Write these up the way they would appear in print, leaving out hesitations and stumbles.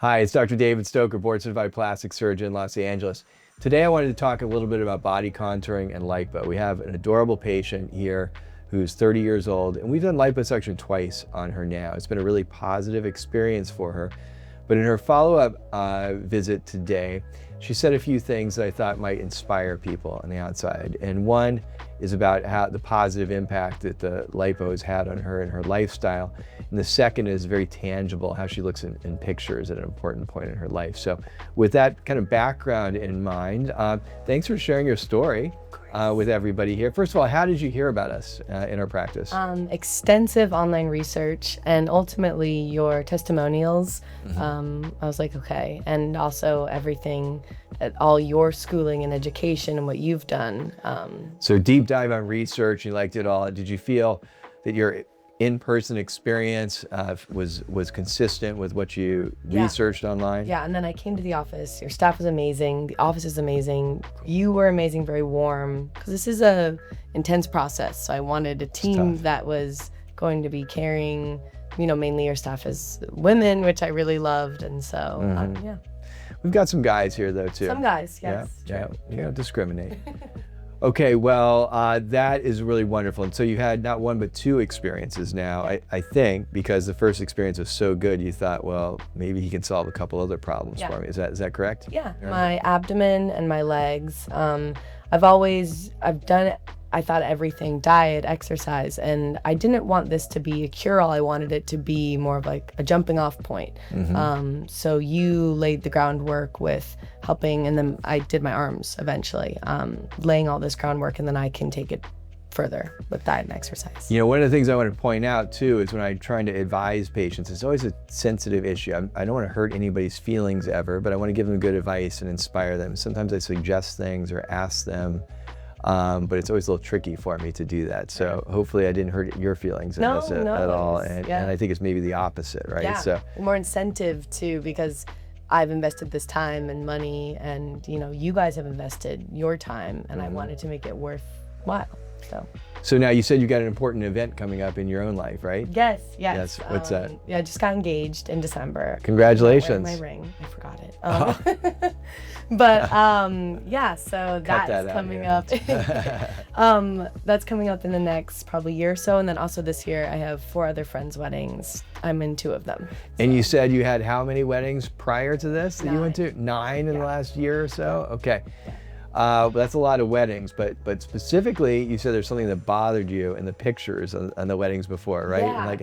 Hi, it's Dr. David Stoker, board certified plastic surgeon in Los Angeles. Today I wanted to talk a little bit about body contouring and lipo. We have an adorable patient here who's 30 years old, and we've done liposuction twice on her now. It's been a really positive experience for her. But in her follow-up visit today, she said a few things that I thought might inspire people on the outside. And one is about how the positive impact that the lipo has had on her and her lifestyle. And the second is very tangible, how she looks in pictures at an important point in her life. So with that kind of background in mind, thanks for sharing your story with everybody here. First of all, how did you hear about us in our practice? Extensive online research and ultimately your testimonials. I was like, okay. And also everything, all your schooling and education and what you've done. So deep dive on research, you liked it all. Did you feel that your in-person experience was consistent with what you researched online? Yeah, and then I came to the office. Your staff was amazing. The office is amazing. You were amazing, very warm, because this is a intense process. So I wanted a team that was going to be caring. You know, mainly your staff is women, which I really loved, and so yeah. We've got some guys here though too. Some guys, yes. Yeah, you don't discriminate. Okay, well, that is really wonderful. And so you had not one, but two experiences now, I think, because the first experience was so good, you thought, well, maybe he can solve a couple other problems for me. Is that correct? Yeah, my abdomen and my legs. I've done, I thought everything, diet, exercise, and I didn't want this to be a cure-all. I wanted it to be more of like a jumping off point. So you laid the groundwork with helping, and then I did my arms eventually, laying all this groundwork, and then I can take it further with diet and exercise. You know, one of the things I want to point out too is when I'm trying to advise patients, it's always a sensitive issue. I don't want to hurt anybody's feelings ever, but I want to give them good advice and inspire them. Sometimes I suggest things or ask them, but it's always a little tricky for me to do that. So hopefully I didn't hurt your feelings in this at all. And I think it's maybe the opposite, right? Yeah, so more incentive too, because I've invested this time and money, and you know, you guys have invested your time, and I wanted to make it worthwhile. So now you said you got an important event coming up in your own life, right? Yes. What's that? Yeah, I just got engaged in December. Congratulations. My ring, I forgot it. But yeah, so that's coming up. That's coming up in the next probably year or so, and then also this year I have 4 other friends' weddings. I'm in 2 of them. And you said you had how many weddings prior to this that 9. you went to? 9 in the last year or so? Okay. That's a lot of weddings, but specifically, you said there's something that bothered you in the pictures on the weddings before, right? Yeah. Like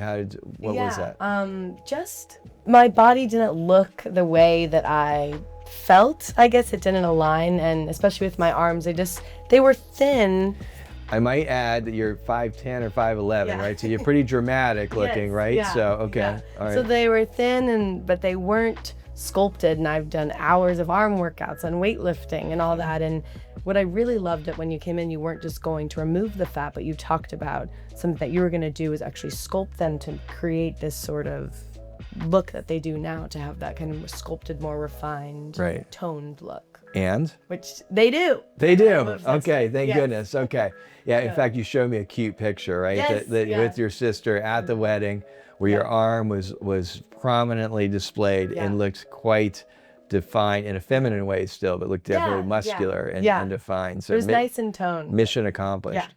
what was that? Just my body didn't look the way that I felt. I guess it didn't align, and especially with my arms, they were thin. I might add that you're 5'10" or 5'11", right? So you're pretty dramatic looking, right? Yeah. So, okay. All right. So they were thin, but they weren't sculpted, and I've done hours of arm workouts and weightlifting and all that. And what I really loved it when you came in, you weren't just going to remove the fat, but you talked about something that you were going to do is actually sculpt them to create this sort of look that they do now, to have that kind of sculpted, more refined, toned look. And? Which they do. They do. Okay, thank goodness. Okay. Yeah, in fact, you showed me a cute picture, right? That with your sister at the wedding, where your arm was prominently displayed and looked quite defined in a feminine way still, but looked definitely muscular and defined. So it was nice and toned. Mission accomplished.